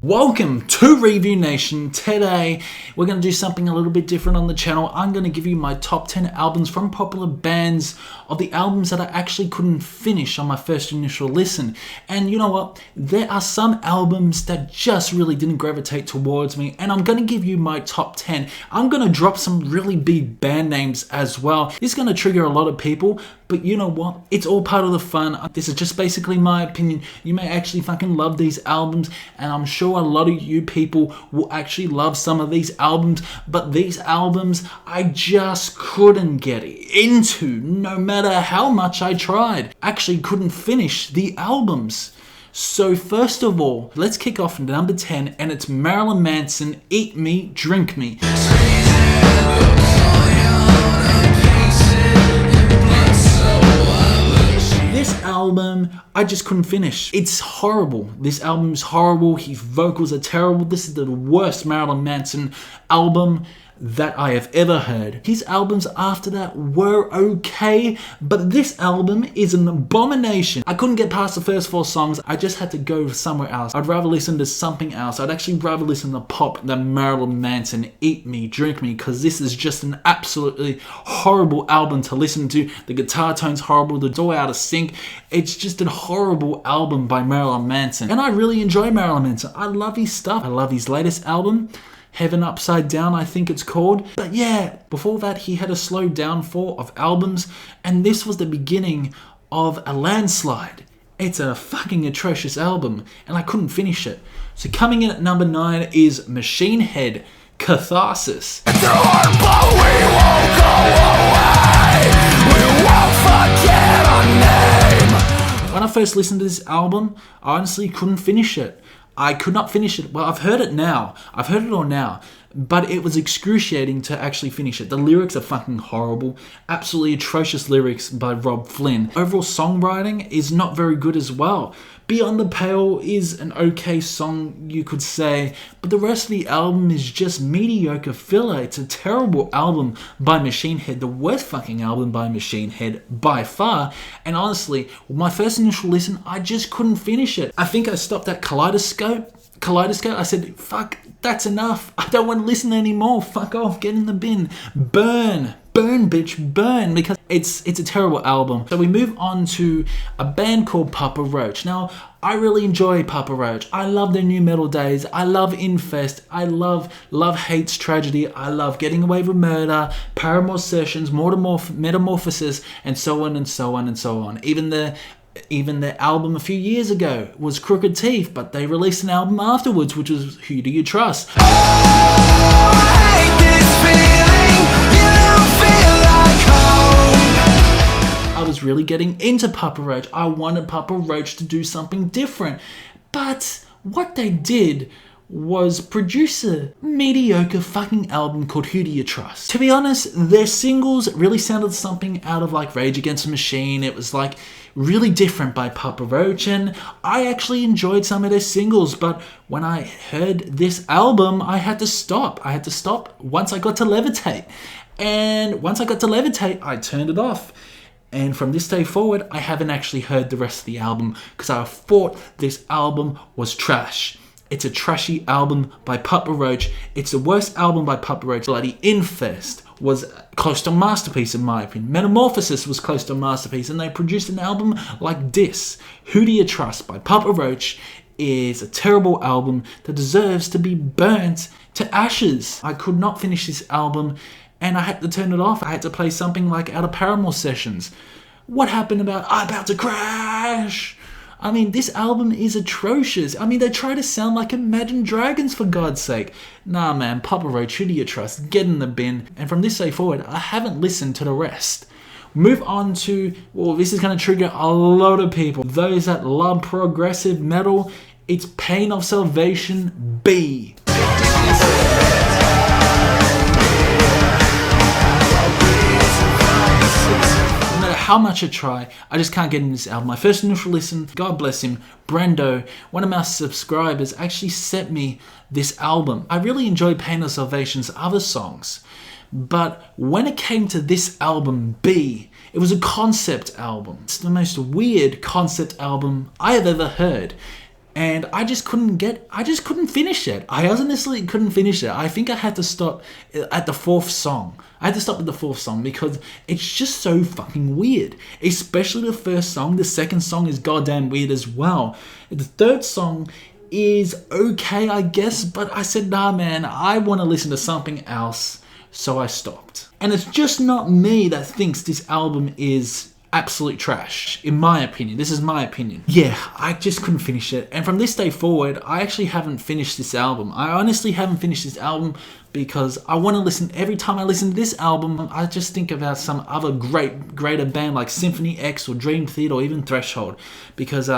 Welcome to Review Nation. Today we're going to do something a little bit different on the channel. I'm going to give you my top 10 albums from popular bands of the albums that I actually couldn't finish on my first initial listen. And you know what? There are some albums that just really didn't gravitate towards me, and I'm going to give you my top 10. I'm going to drop some really big band names as well. This is going to trigger a lot of people, but you know what? It's all part of the fun. This is just basically my opinion. You may actually fucking love these albums, and I'm sure a lot of you people will actually love some of these albums, but these albums I just couldn't get into no matter how much I tried. Actually couldn't finish the albums. So first of all, let's kick off into number 10, and it's Marilyn Manson, Eat Me, Drink Me. This album, I just couldn't finish. It's horrible. This album is horrible. His vocals are terrible. This is the worst Marilyn Manson album that I have ever heard. His albums after that were okay, but this album is an abomination. I couldn't get past the first 4 songs. I just had to go somewhere else. I'd rather listen to something else. I'd actually rather listen to pop than Marilyn Manson, Eat Me, Drink Me, because this is just an absolutely horrible album to listen to. The guitar tone's horrible. It's all out of sync. It's just a horrible album by Marilyn Manson. And I really enjoy Marilyn Manson. I love his stuff. I love his latest album, Heaven Upside Down, I think it's called. But yeah, before that he had a slow downfall of albums, and this was the beginning of a landslide. It's a fucking atrocious album, and I couldn't finish it. So coming in at number 9 is Machine Head, Catharsis. When I first listened to this album, I honestly couldn't finish it. I could not finish it. Well, I've heard it now. I've heard it all now. But it was excruciating to actually finish it. The lyrics are fucking horrible. Absolutely atrocious lyrics by Rob Flynn. Overall songwriting is not very good as well. Beyond the Pale is an okay song, you could say, but the rest of the album is just mediocre filler. It's a terrible album by Machine Head, the worst fucking album by Machine Head by far. And honestly, my first initial listen, I just couldn't finish it. I think I stopped at Kaleidoscope. I said, fuck, that's enough. I don't want to listen anymore. Fuck off, get in the bin. Burn, bitch, burn, because it's a terrible album. So we move on to a band called Papa Roach. Now, I really enjoy Papa Roach. I love their new metal days. I love Infest. I love Hate's Tragedy. I love Getting Away with Murder, Paramore Sessions, Metamorphosis, and so on and so on and so on. Even their album a few years ago was Crooked Teeth, but they released an album afterwards, which was Who Do You Trust? Oh, I hate this feeling. You don't feel like home. I was really getting into Papa Roach. I wanted Papa Roach to do something different. But what they did was produce a mediocre fucking album called Who Do You Trust? To be honest, their singles really sounded something out of like Rage Against the Machine. It was like really different by Papa Roach, and I actually enjoyed some of their singles, but when I heard this album, I had to stop. Once I got to Levitate. And once I got to Levitate, I turned it off. And from this day forward, I haven't actually heard the rest of the album because I thought this album was trash. It's a trashy album by Papa Roach. It's the worst album by Papa Roach. Bloody Infest was close to a masterpiece in my opinion. Metamorphosis was close to a masterpiece, and they produced an album like this. Who Do You Trust by Papa Roach is a terrible album that deserves to be burnt to ashes. I could not finish this album, and I had to turn it off. I had to play something like out of Paramore Sessions. What happened about I'm about to crash? I mean, this album is atrocious. I mean, they try to sound like Imagine Dragons, for God's sake. Nah, man, Papa Roach, Who Do You Trust? Get in the bin. And from this day forward, I haven't listened to the rest. Move on to, well, this is going to trigger a lot of people. Those that love progressive metal, it's Pain of Salvation B. How much I try, I just can't get in this album. My first initial listen, God bless him, Brando, one of my subscribers, actually sent me this album. I really enjoyed Pain of Salvation's other songs, but when it came to this album, B, it was a concept album. It's the most weird concept album I have ever heard. and I just couldn't finish it. I honestly couldn't finish it. I think I had to stop at the fourth song. I had to stop at the fourth song because it's just so fucking weird. Especially the first song. The second song is goddamn weird as well. The third song is okay, I guess, but I said, nah man, I want to listen to something else, so I stopped. And it's just not me that thinks this album is absolute trash, in my opinion. This is my opinion. Yeah, I just couldn't finish it. And from this day forward, I actually haven't finished this album. I honestly haven't finished this album because I want to listen, every time I listen to this album, I just think about some other greater band like Symphony X or Dream Theater or even Threshold. Because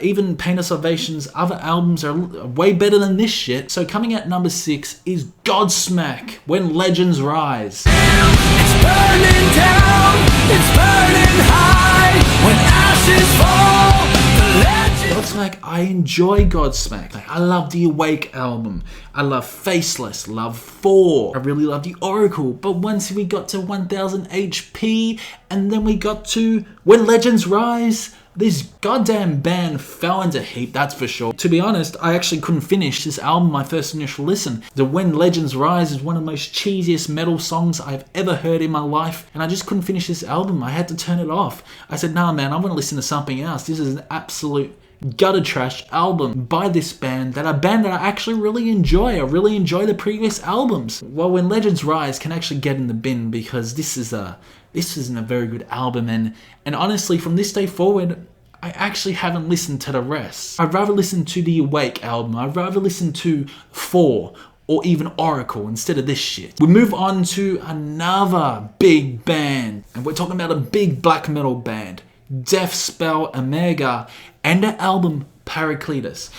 even Pain of Salvation's other albums are way better than this shit. So coming at number 6 is GODSMACK, When Legends Rise. It's burning down, it's burning high, when ashes fall, the legends... GODSMACK, I enjoy GODSMACK. Like, I love the Awake album. I love Faceless, love 4. I really love the Oracle. But once we got to 1000 HP, and then we got to When Legends Rise, this goddamn band fell into heap, that's for sure. To be honest, I actually couldn't finish this album my first initial listen. The When Legends Rise is one of the most cheesiest metal songs I've ever heard in my life, and I just couldn't finish this album. I had to turn it off. I said, nah man, I want to listen to something else. This is an absolute gutter trash album by this band, that I actually really enjoy. I really enjoy the previous albums. Well, When Legends Rise can actually get in the bin because this isn't a very good album, and honestly, from this day forward, I actually haven't listened to the rest. I'd rather listen to the Awake album. I'd rather listen to 4 or even Oracle instead of this shit. We move on to another big band, and we're talking about a big black metal band, DEATHSPELL Omega, and their album PARACLETUS.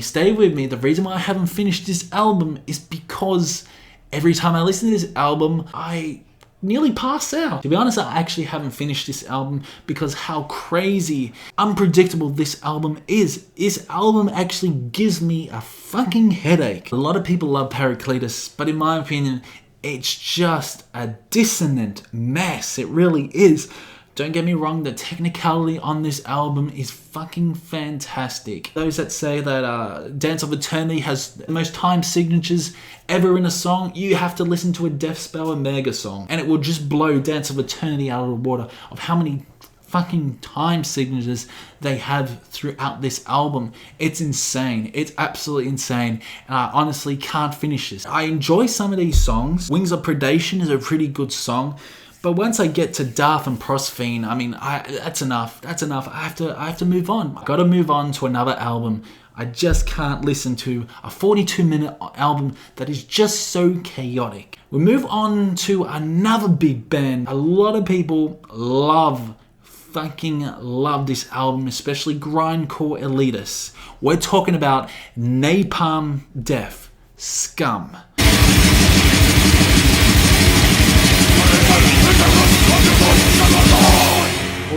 Stay with me. The reason why I haven't finished this album is because every time I listen to this album, I nearly pass out. To be honest, I actually haven't finished this album because how crazy, unpredictable this album is. This album actually gives me a fucking headache. A lot of people love PARACLETUS, but in my opinion, it's just a dissonant mess. It really is. Don't get me wrong, the technicality on this album is fucking fantastic. Those that say that Dance of Eternity has the most time signatures ever in a song, you have to listen to a DEATHSPELL Omega song, and it will just blow Dance of Eternity out of the water of how many fucking time signatures they have throughout this album. It's insane. It's absolutely insane. And I honestly can't finish this. I enjoy some of these songs. Wings of Predation is a pretty good song. But once I get to Darth and Prosphene, I mean, that's enough. That's enough. I have to move on. I've got to move on to another album. I just can't listen to a 42-minute album that is just so chaotic. We move on to another big band. A lot of people fucking love this album, especially grindcore elitists. We're talking about Napalm Death, Scum.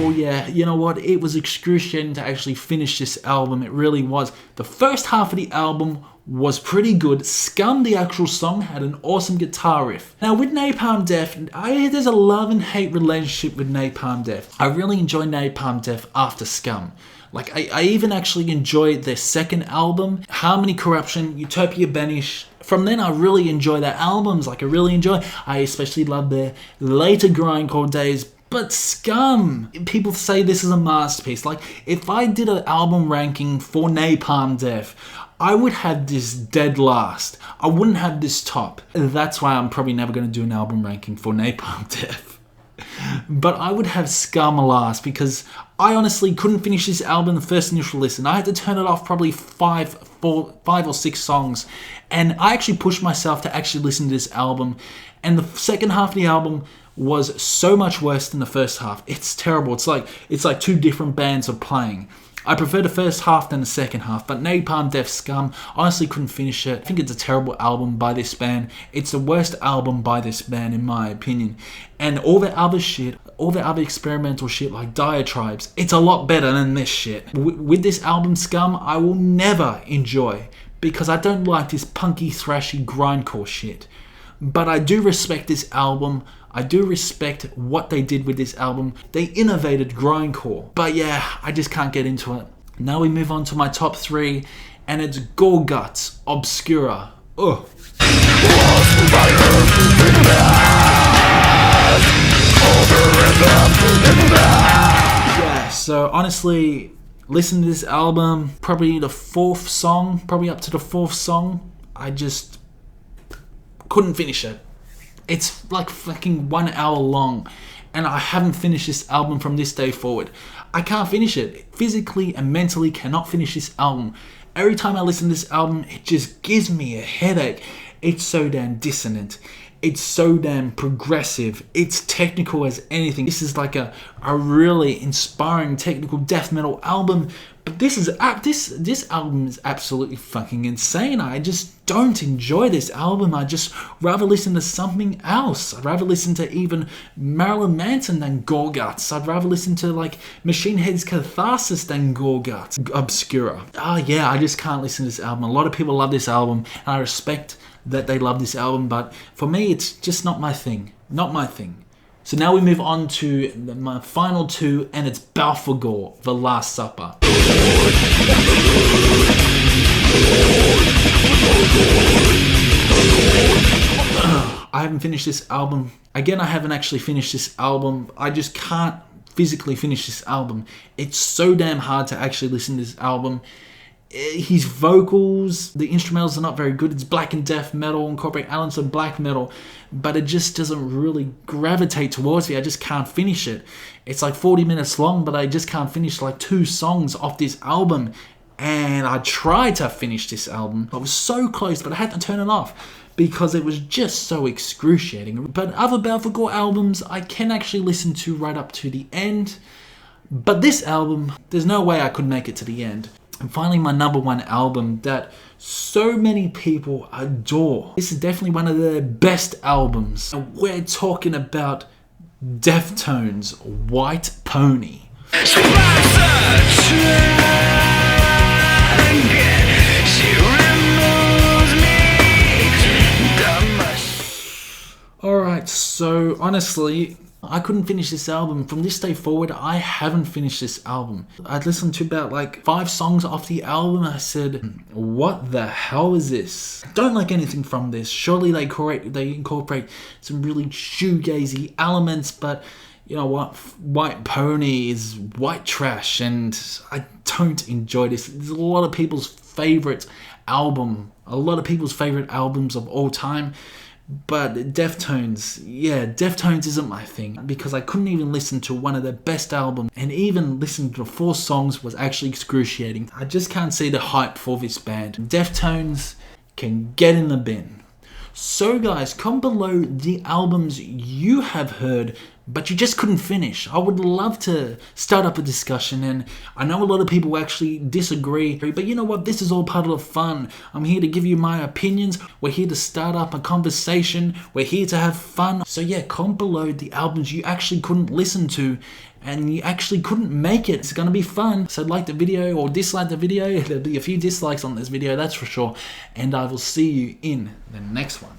Oh yeah, you know what? It was excruciating to actually finish this album. It really was. The first half of the album was pretty good. Scum, the actual song, had an awesome guitar riff. Now with Napalm Death, there's a love and hate relationship with Napalm Death. I really enjoy Napalm Death after Scum. Like, I even actually enjoyed their second album, Harmony Corruption, Utopia Banish. From then, I really enjoy their albums. Like, I especially love their later grindcore days. But Scum, people say this is a masterpiece. Like, if I did an album ranking for Napalm Death, I would have this dead last. I wouldn't have this top. That's why I'm probably never going to do an album ranking for Napalm Death. But I would have Scum last because I honestly couldn't finish this album the first initial listen. I had to turn it off probably five or six songs. And I actually pushed myself to actually listen to this album. And the second half of the album was so much worse than the first half. It's terrible. It's like two different bands are playing. I prefer the first half than the second half, but Napalm Death Scum, honestly couldn't finish it. I think it's a terrible album by this band. It's the worst album by this band in my opinion. And all the other shit, all the other experimental shit like Diatribes, it's a lot better than this shit. With this album Scum, I will never enjoy because I don't like this punky, thrashy, grindcore shit. but I do respect this album. I do respect what they did with this album. They innovated grindcore. But yeah, I just can't get into it. Now we move on to my top 3, and it's Gorguts Obscura. Ugh. Yeah, so honestly, listen to this album, probably up to the 4th song, I just couldn't finish it. It's like fucking 1 hour long, and I haven't finished this album from this day forward. I can't finish it. Physically and mentally cannot finish this album. Every time I listen to this album, it just gives me a headache. It's so damn dissonant. It's so damn progressive. It's technical as anything. This is like a really inspiring technical death metal album. But this album is absolutely fucking insane. I just don't enjoy this album. I just rather listen to something else. I'd rather listen to even MARILYN Manson than Gorguts. I'd rather listen to like Machine Head's Catharsis than Gorguts Obscura. Yeah, I just can't listen to this album. A lot of people love this album, and I respect that they love this album, but for me it's just not my thing. Not my thing. So now we move on to my final 2, and it's Balfagor, The Last Supper. I haven't finished this album. Again, I haven't actually finished this album. I just can't physically finish this album. It's so damn hard to actually listen to this album. His vocals, the instrumentals are not very good. It's black and death metal, incorporate elements of black metal, but it just doesn't really gravitate towards me. I just can't finish it. It's like 40 minutes long, but I just can't finish like 2 songs off this album. And I tried to finish this album. I was so close, but I had to turn it off because it was just so excruciating. But other Balfagor albums, I can actually listen to right up to the end. But this album, there's no way I could make it to the end. And finally, my number 1 album that so many people adore. This is definitely one of their best albums. And we're talking about Deftones' White Pony. Alright, so honestly, I couldn't finish this album. From this day forward, I haven't finished this album. I'd listened to about like 5 songs off the album. I said, what the hell is this? I don't like anything from this. Surely they incorporate some really shoegazy elements, but you know what? White Pony is white trash, and I don't enjoy this. It's a lot of people's favorite album. A lot of people's favorite albums of all time. But Deftones, yeah, Deftones isn't my thing, because I couldn't even listen to one of their best albums, and even listening to 4 songs was actually excruciating. I just can't see the hype for this band. Deftones can get in the bin. So guys, comment below the albums you have heard but you just couldn't finish. I would love to start up a discussion, and I know a lot of people actually disagree, but you know what? This is all part of the fun. I'm here to give you my opinions. We're here to start up a conversation. We're here to have fun. So yeah, comment below the albums you actually couldn't listen to and you actually couldn't make it. It's going to be fun. So like the video or dislike the video. There'll be a few dislikes on this video, that's for sure. And I will see you in the next one.